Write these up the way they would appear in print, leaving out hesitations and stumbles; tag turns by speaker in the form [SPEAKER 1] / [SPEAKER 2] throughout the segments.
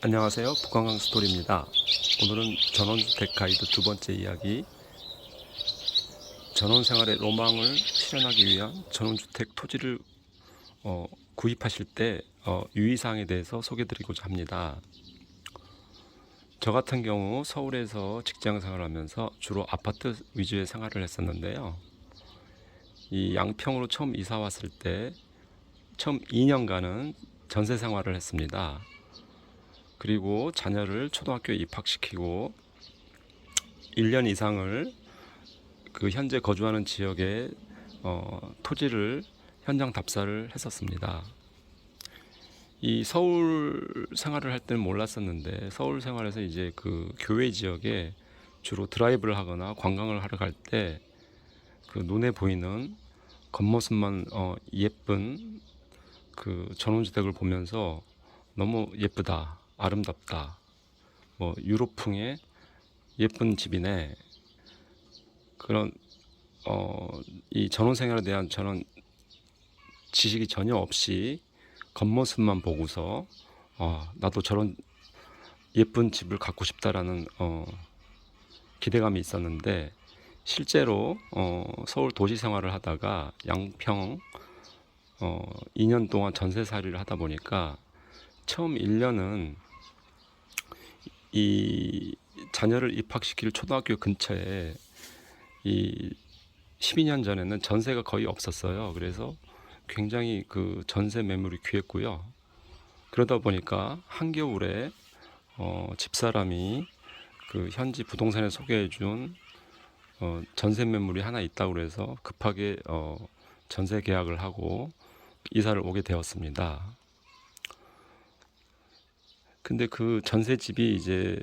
[SPEAKER 1] 안녕하세요. 북한강 스토리입니다. 오늘은 전원주택 가이드 두 번째 이야기, 전원생활의 로망을 실현하기 위한 전원주택 토지를 구입하실 때 유의사항에 대해서 소개드리고자 합니다. 저 같은 경우 서울에서 직장생활을 하면서 주로 아파트 위주의 생활을 했었는데요. 이 양평으로 처음 이사 왔을 때 처음 2년간은 전세 생활을 했습니다. 그리고 자녀를 초등학교에 입학시키고 1년 이상을 그 현재 거주하는 지역에 토지를 현장 답사를 했었습니다. 이 서울 생활을 할 때는 몰랐었는데 서울 생활에서 이제 그 교외 지역에 주로 드라이브를 하거나 관광을 하러 갈 때 그 눈에 보이는 겉모습만 예쁜 그 전원주택을 보면서 너무 예쁘다, 아름답다, 뭐 유럽풍의 예쁜 집이네, 그런 이 전원생활에 대한 저는 지식이 전혀 없이 겉모습만 보고서 나도 저런 예쁜 집을 갖고 싶다라는 기대감이 있었는데, 실제로 서울 도시 생활을 하다가 양평 2년 동안 전세살이를 하다 보니까 처음 1년은 이 자녀를 입학시킬 초등학교 근처에 이 12년 전에는 전세가 거의 없었어요. 그래서 굉장히 그 전세 매물이 귀했고요. 그러다 보니까 한겨울에 집사람이 그 현지 부동산에 소개해준 전세 매물이 하나 있다고 그래서 급하게 전세 계약을 하고 이사를 오게 되었습니다. 근데 그 전세집이 이제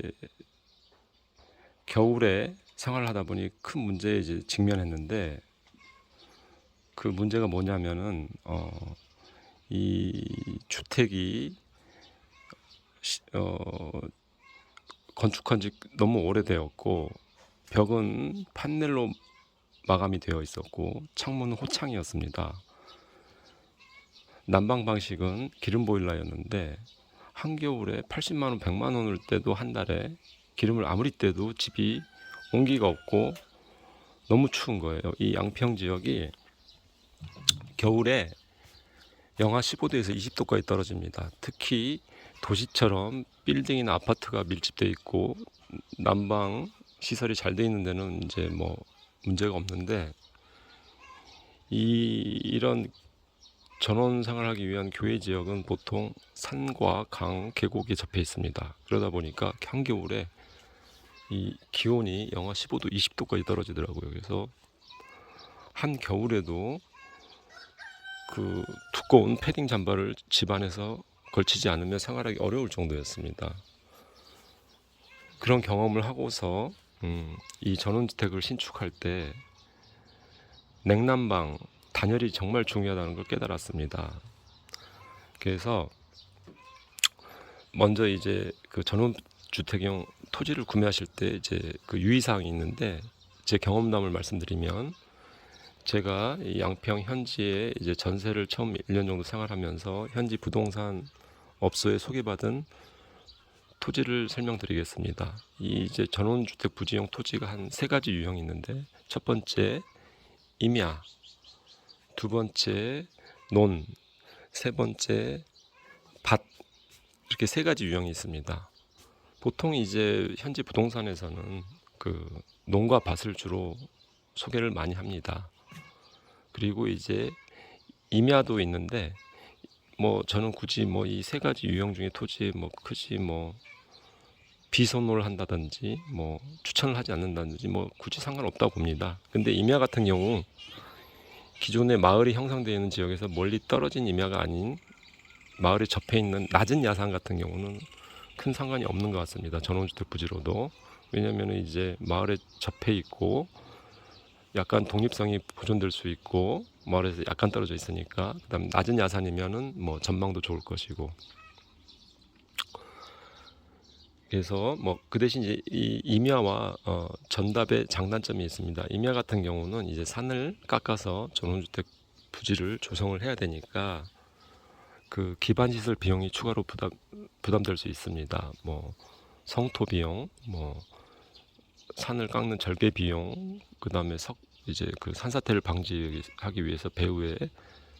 [SPEAKER 1] 겨울에 생활을 하다 보니 큰 문제에 이제 직면했는데, 그 문제가 뭐냐면은 이 주택이 건축한 지 너무 오래되었고, 벽은 판넬로 마감이 되어 있었고, 창문은 호창이었습니다. 난방 방식은 기름 보일러였는데 한겨울에 80만 원, 100만 원을 때도 한 달에 기름을 아무리 떼도 집이 온기가 없고 너무 추운 거예요. 이 양평 지역이 겨울에 영하 15도에서 20도까지 떨어집니다. 특히 도시처럼 빌딩이나 아파트가 밀집되어 있고 난방 시설이 잘 돼 있는 데는 이제 뭐 문제가 없는데, 이런 전원 생활하기 위한 교외 지역은 보통 산과 강, 계곡에 접해 있습니다. 그러다 보니까 한겨울에 이 기온이 영하 15도, 20도까지 떨어지더라고요. 그래서 한 겨울에도 그 두꺼운 패딩 잠바를 집 안에서 걸치지 않으면 생활하기 어려울 정도였습니다. 그런 경험을 하고서 이 전원주택을 신축할 때 냉난방, 단열이 정말 중요하다는 걸 깨달았습니다. 그래서 먼저 이제 그 전원주택용 토지를 구매하실 때 이제 그 유의사항이 있는데, 제 경험담을 말씀드리면, 제가 이 양평 현지에 이제 전세를 처음 1년 정도 생활하면서 현지 부동산 업소에 소개받은 토지를 설명드리겠습니다. 이 이제 전원주택 부지용 토지가 한 세 가지 유형이 있는데, 첫 번째 임야, 두 번째 논, 세 번째 밭, 이렇게 세 가지 유형이 있습니다. 보통 이제 현지 부동산에서는 그 논과 밭을 주로 소개를 많이 합니다. 그리고 이제 임야도 있는데, 뭐 저는 굳이 뭐 이 세 가지 유형 중에 토지에 뭐 굳이 뭐 비선호를 한다든지 뭐 추천을 하지 않는다든지 뭐 굳이 상관없다고 봅니다. 근데 임야 같은 경우 기존의 마을이 형성되어 있는 지역에서 멀리 떨어진 임야가 아닌 마을에 접해 있는 낮은 야산 같은 경우는 큰 상관이 없는 것 같습니다. 전원주택 부지로도. 왜냐하면 이제 마을에 접해 있고 약간 독립성이 보존될 수 있고 마을에서 약간 떨어져 있으니까. 그다음 낮은 야산이면은 뭐 전망도 좋을 것이고. 그래서 뭐 그 대신 이제 이 임야와 전답의 장단점이 있습니다. 임야 같은 경우는 이제 산을 깎아서 전원주택 부지를 조성을 해야 되니까 그 기반 시설 비용이 추가로 부담될 수 있습니다. 뭐 성토 비용, 뭐 산을 깎는 절개 비용, 그다음에 이제 그 산사태를 방지하기 위해서 배후에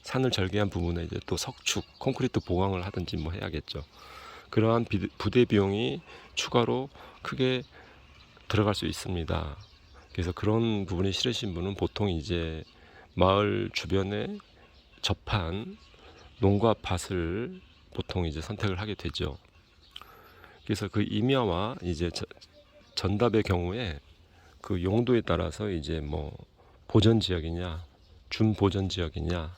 [SPEAKER 1] 산을 절개한 부분에 이제 또 석축, 콘크리트 보강을 하든지 뭐 해야겠죠. 그러한 부대 비용이 추가로 크게 들어갈 수 있습니다. 그래서 그런 부분이 싫으신 분은 보통 이제 마을 주변에 접한 농가 밭을 보통 이제 선택을 하게 되죠. 그래서 그 임야와 이제 전답의 경우에 그 용도에 따라서 이제 뭐 보전 지역이냐, 준보전 지역이냐,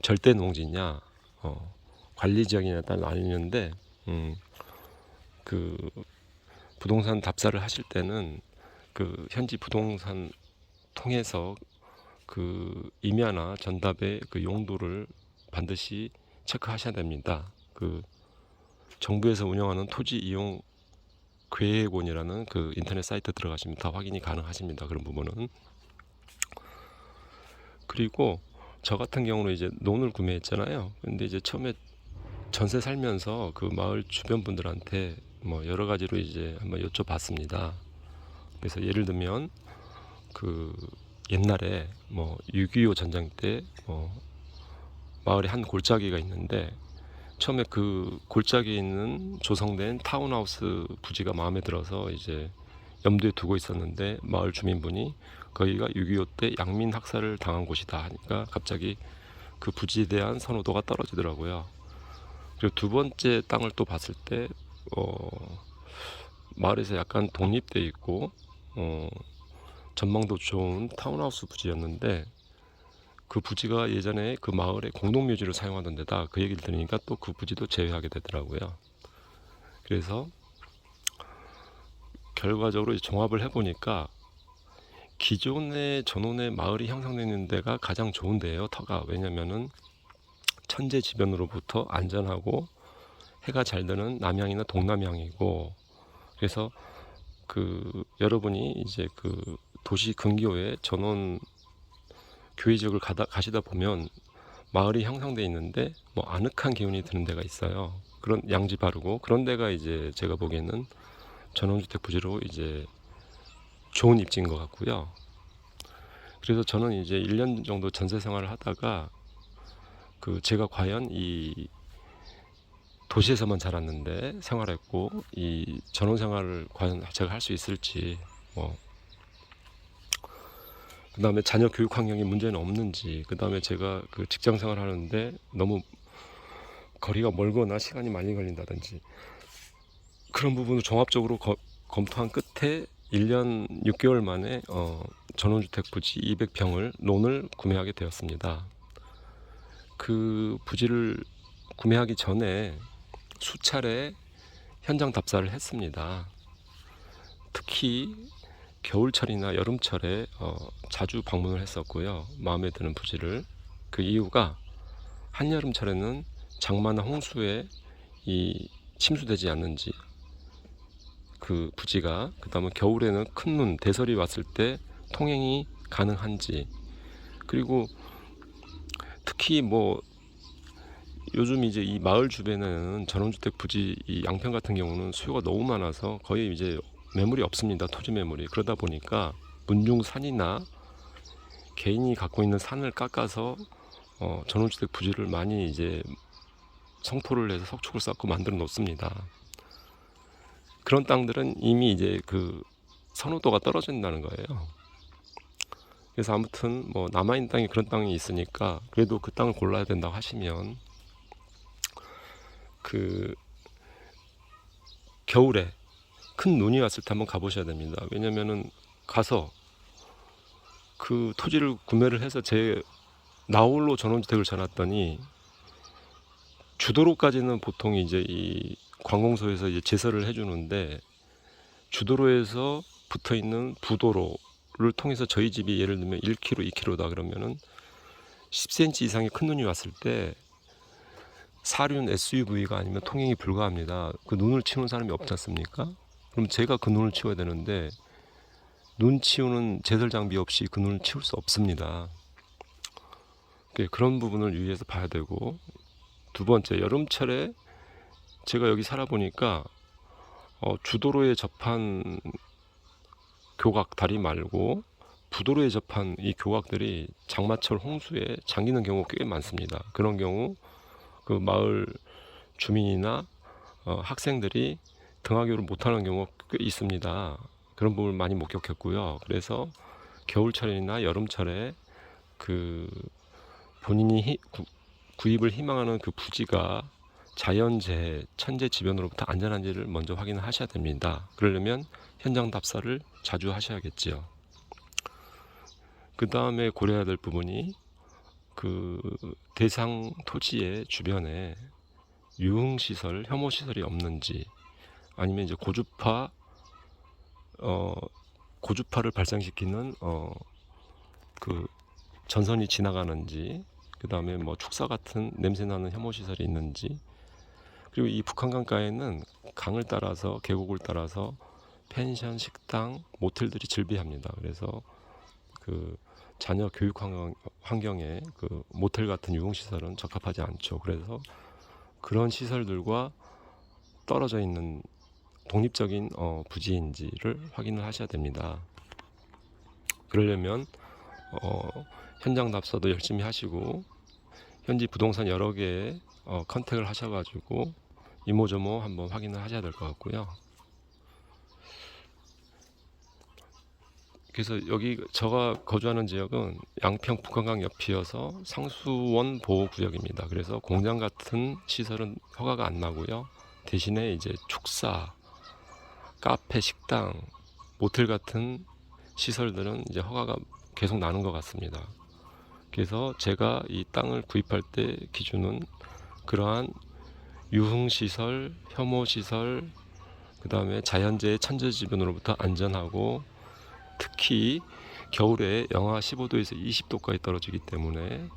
[SPEAKER 1] 절대 농지냐, 관리 지역이냐에 따라 나뉘는데, 그 부동산 답사를 하실 때는 그 현지 부동산 통해서 그 임야나 전답의 그 용도를 반드시 체크하셔야 됩니다. 그 정부에서 운영하는 토지 이용 계획원이라는 그 인터넷 사이트 들어가시면 다 확인이 가능하십니다. 그런 부분은. 그리고 저 같은 경우는 이제 논을 구매했잖아요. 근데 이제 처음에 전세 살면서 그 마을 주변 분들한테 뭐 여러 가지로 이제 한번 여쭤봤습니다. 그래서 예를 들면 그 옛날에 뭐 6.25 전쟁 때 마을에 한 골짜기가 있는데 처음에 그 골짜기에 있는 조성된 타운하우스 부지가 마음에 들어서 이제 염두에 두고 있었는데 마을 주민분이 거기가 6.25 때 양민 학살을 당한 곳이다 하니까 갑자기 그 부지에 대한 선호도가 떨어지더라고요. 그리고 두 번째 땅을 또 봤을 때 마을에서 약간 독립돼 있고 전망도 좋은 타운하우스 부지였는데 그 부지가 예전에 그 마을의 공동묘지를 사용하던 데다 그 얘기를 들으니까 또 그 부지도 제외하게 되더라고요. 그래서 결과적으로 종합을 해보니까 기존의 전원의 마을이 형성되는 데가 가장 좋은데요. 터가. 왜냐면은 천재지변으로부터 안전하고 해가 잘 드는 남향이나 동남향이고, 그래서 그 여러분이 이제 그 도시 근교에 전원 교회 지역을 가시다 보면 마을이 형성되어 있는데 뭐 아늑한 기운이 드는 데가 있어요. 그런 양지 바르고 그런 데가 이제 제가 보기에는 전원주택 부지로 이제 좋은 입지인 것 같고요. 그래서 저는 이제 1년 정도 전세 생활을 하다가 그 제가 과연 이 도시에서만 자랐는데 생활했고 이 전원 생활을 과연 제가 할 수 있을지, 그 다음에 자녀 교육 환경에 문제는 없는지, 그 다음에 제가 그 직장 생활 하는데 너무 거리가 멀거나 시간이 많이 걸린다든지 그런 부분을 종합적으로 검토한 끝에 1년 6개월 만에 전원주택 부지 200평을 논을 구매하게 되었습니다. 그 부지를 구매하기 전에 수차례 현장 답사를 했습니다. 특히 겨울철이나 여름철에 자주 방문을 했었고요. 마음에 드는 부지를. 그 이유가 한여름철에는 장마나 홍수에 침수되지 않는지 그 부지가, 그 다음에 겨울에는 큰 눈, 대설이 왔을 때 통행이 가능한지, 그리고 특히 뭐 요즘 이제 이 마을 주변에는 전원주택 부지 이 양평 같은 경우는 수요가 너무 많아서 거의 이제 매물이 없습니다. 토지 매물이. 그러다 보니까 문중산이나 개인이 갖고 있는 산을 깎아서 전원주택 부지를 많이 이제 성토를 해서 석축을 쌓고 만들어 놓습니다. 그런 땅들은 이미 이제 그 선호도가 떨어진다는 거예요. 그래서 아무튼 뭐 남아있는 땅이 그런 땅이 있으니까 그래도 그 땅을 골라야 된다고 하시면 그 겨울에 큰 눈이 왔을 때 한번 가보셔야 됩니다. 왜냐면은 가서 그 토지를 구매를 해서 제 나홀로 전원주택을 지어놨더니 주도로까지는 보통 이제 이 관공서에서 이제 제설을 해주는데 주도로에서 붙어 있는 부도로를 통해서 저희 집이 예를 들면 1km, 2km다 그러면은 10cm 이상의 큰 눈이 왔을 때 사륜 SUV가 아니면 통행이 불가합니다. 그 눈을 치우는 사람이 없지 않습니까? 그럼 제가 그 눈을 치워야 되는데 눈 치우는 제설 장비 없이 그 눈을 치울 수 없습니다. 그런 부분을 유의해서 봐야 되고, 두 번째, 여름철에 제가 여기 살아보니까 주도로에 접한 교각 다리 말고 부도로에 접한 이 교각들이 장마철 홍수에 잠기는 경우가 꽤 많습니다. 그런 경우 그 마을 주민이나 학생들이 등하교를 못하는 경우가 꽤 있습니다. 그런 부분을 많이 목격했고요. 그래서 겨울철이나 여름철에 그 본인이 구입을 희망하는 그 부지가 자연재해, 천재지변으로부터 안전한지를 먼저 확인을 하셔야 됩니다. 그러려면 현장 답사를 자주 하셔야겠지요. 그 다음에 고려해야 될 부분이 그 대상 토지의 주변에 유흥시설, 혐오시설이 없는지, 아니면 이제 고주파를 발생시키는 그 전선이 지나가는지, 그 다음에 뭐 축사 같은 냄새나는 혐오시설이 있는지, 그리고 이 북한강가에는 강을 따라서, 계곡을 따라서 펜션, 식당, 모텔들이 즐비합니다. 그래서 그 자녀 교육 환경에 그 모텔 같은 유흥시설은 적합하지 않죠. 그래서 그런 시설들과 떨어져 있는 독립적인 부지인지를 확인을 하셔야 됩니다. 그러려면 현장 답사도 열심히 하시고 현지 부동산 여러 개의 컨택을 하셔가지고 이모저모 한번 확인을 하셔야 될 것 같고요. 그래서 여기 제가 거주하는 지역은 양평 북한강 옆이어서 상수원 보호구역입니다. 그래서 공장 같은 시설은 허가가 안 나고요. 대신에 이제 축사, 카페, 식당, 모텔 같은 시설들은 이제 허가가 계속 나는 것 같습니다. 그래서 제가 이 땅을 구입할 때 기준은 그러한 유흥시설, 혐오시설, 그 다음에 자연재해, 천재지변으로부터 안전하고, 특히 겨울에 영하 15도에서 20도까지 떨어지기 때문에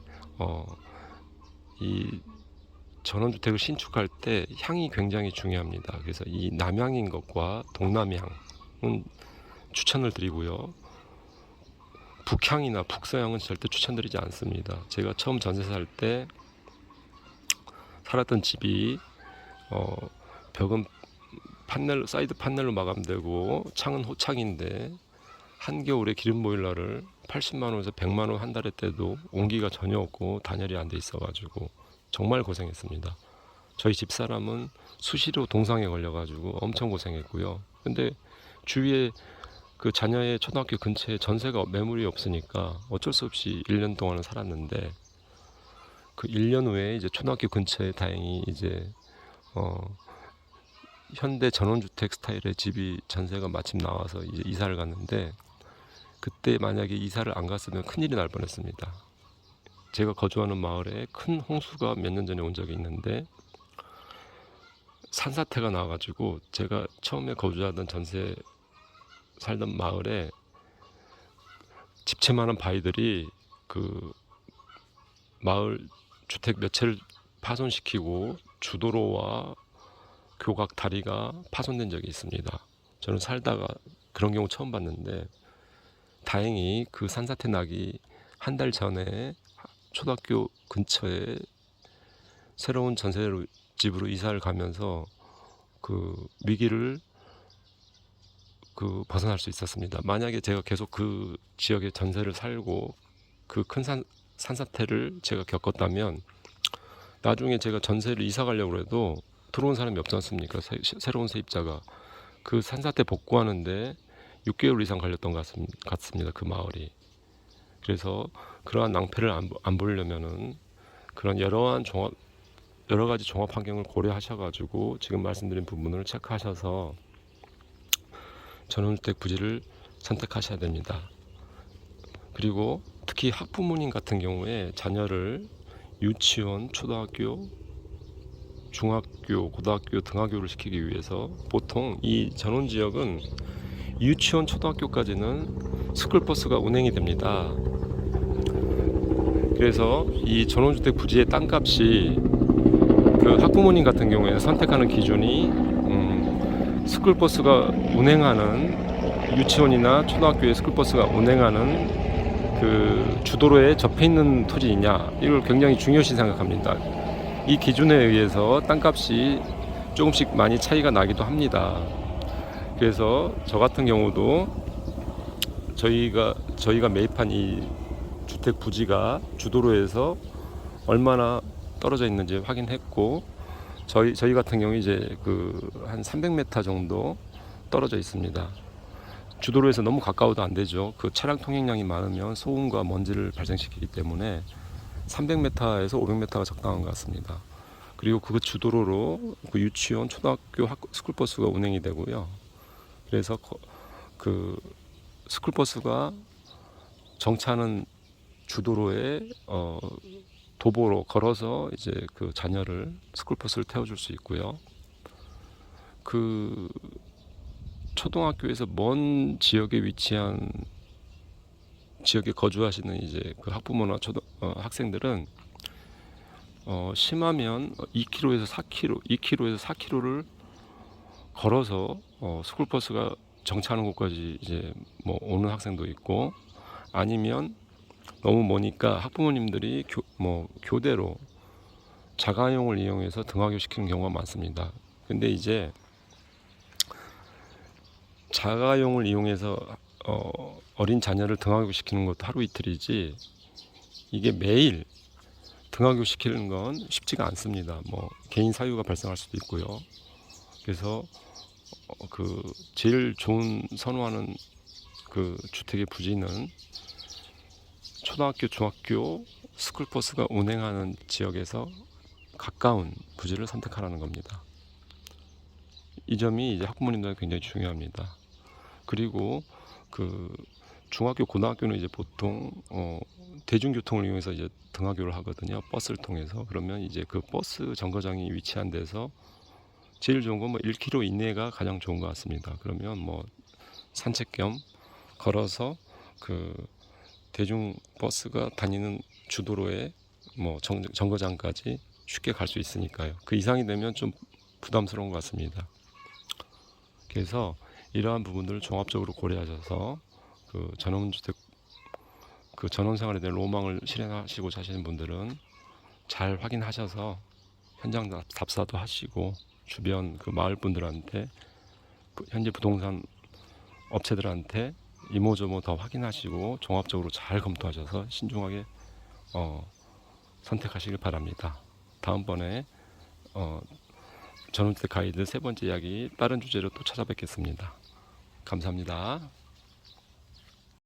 [SPEAKER 1] 이 전원주택을 신축할 때 향이 굉장히 중요합니다. 그래서 이 남향인 것과 동남향은 추천을 드리고요. 북향이나 북서향은 절대 추천드리지 않습니다. 제가 처음 전세 살 때 살았던 집이 벽은 판넬, 사이드 판넬로 마감되고 창은 호창인데 한겨울에 기름 보일러를 80만 원에서 100만 원 한 달에 때도 온기가 전혀 없고 단열이 안 돼 있어가지고 정말 고생했습니다. 저희 집사람은 수시로 동상에 걸려가지고 엄청 고생했고요. 근데 주위에 그 자녀의 초등학교 근처에 전세가 매물이 없으니까 어쩔 수 없이 1년 동안은 살았는데, 그 1년 후에 이제 초등학교 근처에 다행히 이제 현대 전원주택 스타일의 집이 전세가 마침 나와서 이제 이사를 갔는데, 그때 만약에 이사를 안 갔으면 큰일이 날 뻔했습니다. 제가 거주하는 마을에 큰 홍수가 몇 년 전에 온 적이 있는데 산사태가 나와가지고 제가 처음에 거주하던 전세 살던 마을에 집채만한 바위들이 그 마을 주택 몇 채를 파손시키고 주도로와 교각 다리가 파손된 적이 있습니다. 저는 살다가 그런 경우 처음 봤는데, 다행히 그 산사태 나기 한 달 전에 초등학교 근처에 새로운 전세집으로 이사를 가면서 그 위기를 벗어날 수 있었습니다. 만약에 제가 계속 그 지역에 전세를 살고 그 큰 산사태를 제가 겪었다면 나중에 제가 전세를 이사 가려고 해도 들어온 사람이 없지 않습니까? 새로운 세입자가. 그 산사태 복구하는데 6개월 이상 걸렸던 것 같습니다. 그 마을이. 그래서 그러한 낭패를 안 보려면은 그런 여러 가지 종합 환경을 고려하셔가지고 지금 말씀드린 부분을 체크하셔서 전원주택 부지를 선택하셔야 됩니다. 그리고 특히 학부모님 같은 경우에 자녀를 유치원, 초등학교, 중학교, 고등학교 등하교를 시키기 위해서 보통 이 전원지역은 유치원, 초등학교까지는 스쿨버스가 운행이 됩니다. 그래서 이 전원주택 부지의 땅값이 그 학부모님 같은 경우에 선택하는 기준이 스쿨버스가 운행하는, 유치원이나 초등학교에 스쿨버스가 운행하는 그 주도로에 접해 있는 토지이냐, 이걸 굉장히 중요시 생각합니다. 이 기준에 의해서 땅값이 조금씩 많이 차이가 나기도 합니다. 그래서 저 같은 경우도 저희가 매입한 이 주택 부지가 주도로에서 얼마나 떨어져 있는지 확인했고, 저희 같은 경우 이제 한 300m 정도 떨어져 있습니다. 주도로에서 너무 가까워도 안 되죠. 그 차량 통행량이 많으면 소음과 먼지를 발생시키기 때문에 300m에서 500m가 적당한 것 같습니다. 그리고 그 주도로로 그 유치원, 초등학교 스쿨버스가 운행이 되고요. 그래서 그 스쿨버스가 정차하는 주도로에 도보로 걸어서 이제 그 자녀를 스쿨버스를 태워줄 수 있고요. 그 초등학교에서 먼 지역에 위치한 지역에 거주하시는 이제 그 학부모나 학생들은 심하면 2km에서 4km를 걸어서 스쿨버스가 정차하는 곳까지 이제 뭐 오는 학생도 있고, 아니면 너무 머니까 학부모님들이 교대로 자가용을 이용해서 등하교 시키는 경우가 많습니다. 근데 이제 자가용을 이용해서 어린 자녀를 등하교 시키는 것도 하루 이틀이지, 이게 매일 등하교 시키는 건 쉽지가 않습니다. 뭐 개인 사유가 발생할 수도 있고요. 그래서 제일 좋은 선호하는 그 주택의 부지는 초등학교, 중학교 스쿨버스가 운행하는 지역에서 가까운 부지를 선택하라는 겁니다. 이 점이 이제 학부모님들은 굉장히 중요합니다. 그리고 중학교, 고등학교는 이제 보통 대중교통을 이용해서 이제 등하교를 하거든요. 버스를 통해서. 그러면 이제 그 버스 정거장이 위치한 데서 제일 좋은 건 1km 이내가 가장 좋은 것 같습니다. 그러면 산책 겸 걸어서 대중 버스가 다니는 주도로에 정거장까지 쉽게 갈 수 있으니까요. 그 이상이 되면 좀 부담스러운 것 같습니다. 그래서 이러한 부분들을 종합적으로 고려하셔서 전원주택 전원생활에 대한 로망을 실현하시고자 하시는 분들은 잘 확인하셔서 현장 답사도 하시고, 주변 마을 분들한테, 현재 부동산 업체들한테 이모저모 더 확인하시고 종합적으로 잘 검토하셔서 신중하게 선택하시길 바랍니다. 다음번에 전원주택 가이드 세 번째 이야기 다른 주제로 또 찾아뵙겠습니다. 감사합니다.